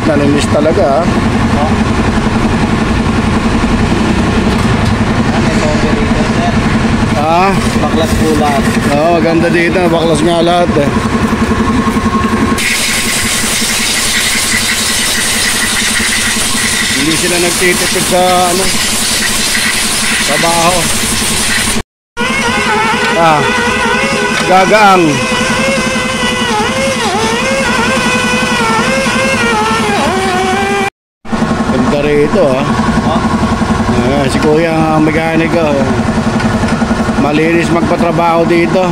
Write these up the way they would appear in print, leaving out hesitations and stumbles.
na linis talaga, ha? Baklas po lahat. Oo, maganda dito. Baklas nga lahat eh. Hindi sila nagtitipid sa ano, trabaho. Gagaang. Ganda rito, ha? Si kuya ang mekaniko. Malinis magpatrabaho dito.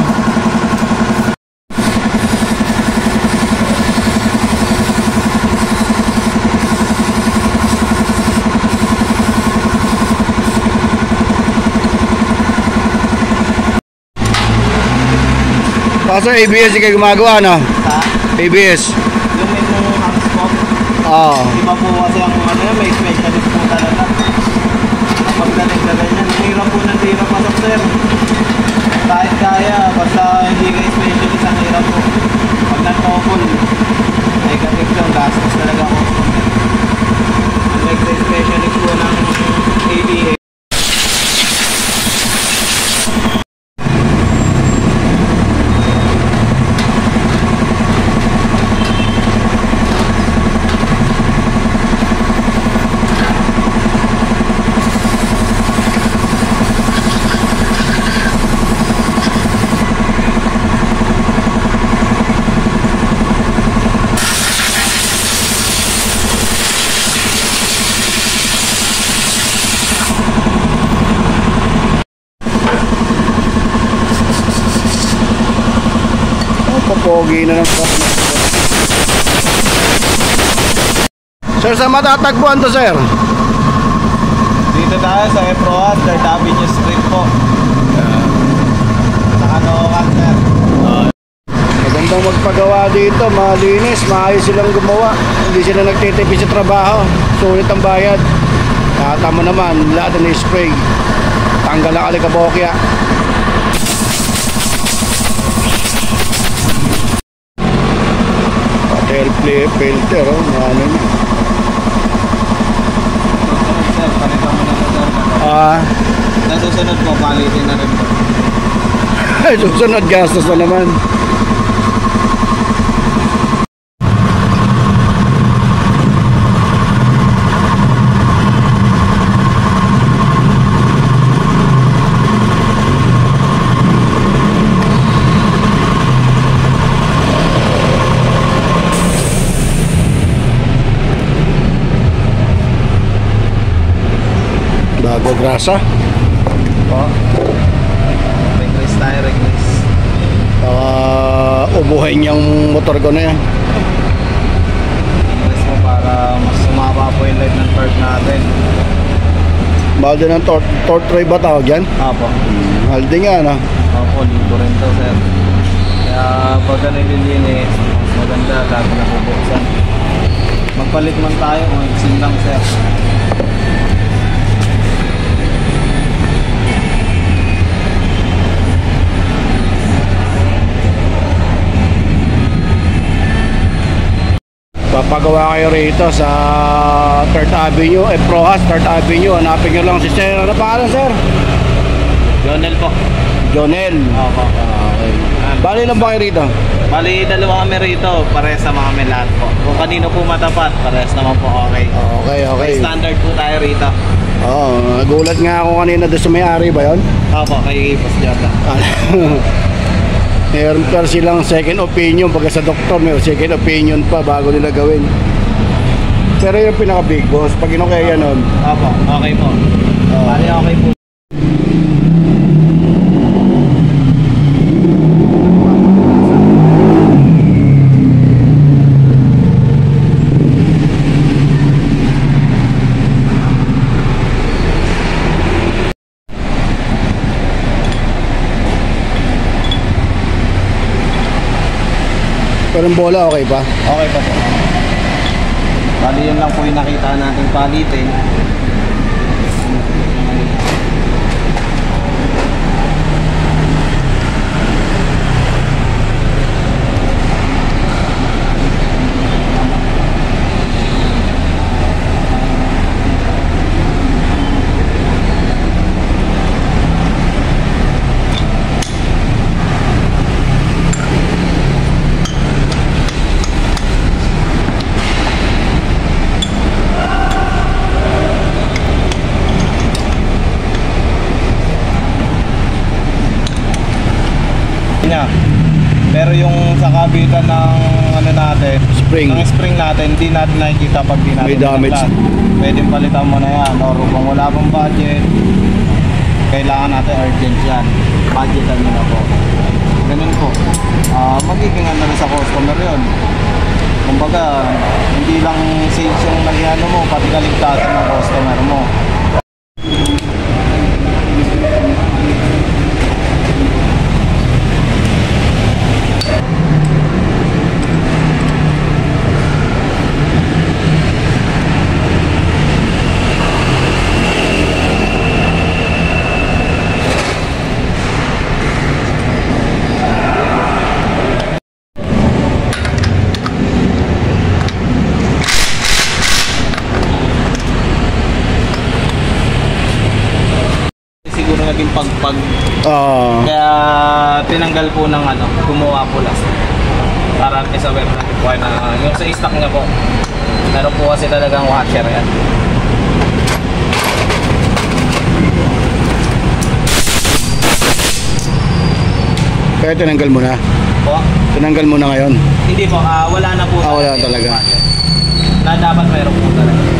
Kaso ABS kayo gumagawa, no? ABS. Yung may mong hotspot. Iba po kasi ang may specialist po talaga. Kapag ganyan, hirap po ng hirap pasok, sir. Kahit kaya, basta hindi kayo specialist, ang hirap po. Pag nag-topol, ay kapit yung gastos talaga ako. Unlike the specialist po ng ABA. Pogi na ng sir, saan matatagpuan to, sir? Dito tayo sa Eproas, 3rd Avenue Street po. Sa Caloocan, sir. Magandang magpagawa dito, malinis, maayos silang gumawa. Hindi sila nagtitipid sa trabaho. Sulit ang bayad. Tama naman, lahat na spray. Tanggal ang alikabokya. Filter, ano niya. Sir, palitan mo na po, sir. Nasusunod po, palitin na rin po. Susunod, gastos na naman. Bago grasa. May grease tayo, grease. Ubuhin yung motor ko na yan. Grease mo para mas sumaba po yung light ng torque natin. Mahal din ang torque tray ba tawag yan? Apo. Mahal din nga, no? Apo, libo rin to, sir. Kaya pag nililinis, mas maganda, lagi na bubuksan. Magpalit man tayo, mag-sim lang, sir. Papagawa kayo rito sa 3rd Avenue, Eproas, 3rd Avenue. Hanapin nyo lang si sir. Ano pangalan, sir? Jonel po. Jonel. Opo. Okay. Bali lang ba kayo rito? Bali, dalawa kami rito. Parehas naman kami lahat po. Kung kanino po matapat, parehas naman po okay. Okay. May standard po tayo rito. Nagulat nga ako kanina doon sa may-ari ba yun? Opo, kay Boss Jota. Meron pa silang second opinion. Pagka sa doktor, may second opinion pa bago nila gawin. Pero yung pinaka big boss, pag inokaya nun. Opo, okay po. Bali, okay po. Pero yung bola okay pa? Okay pa po. Bali yun lang po yung nakita natin palitin. kabitan ng ano natin, Spring. ng spring natin, hindi natin nakikita pag di natin May damage. pinaklat. Pwedeng palitan mo na yan, or kung wala pang budget, kailangan natin urgent yan. Budgetan mo na po. Ganun po. Magiging ano rin sa customer yun. Kumbaga, hindi lang sales yung nag-ano mo, pati kaligtasan ng customer mo. Siguro naging pagpag. Kaya tinanggal po ng ano, gumawa po last. Para sa web natin po na yung sa stock niya po. Meron po kasi talagang washer yan. Kaya tinanggal mo na. Po? Tinanggal mo na ngayon. Hindi po, wala na po. Wala na talaga. Na dapat meron po talaga.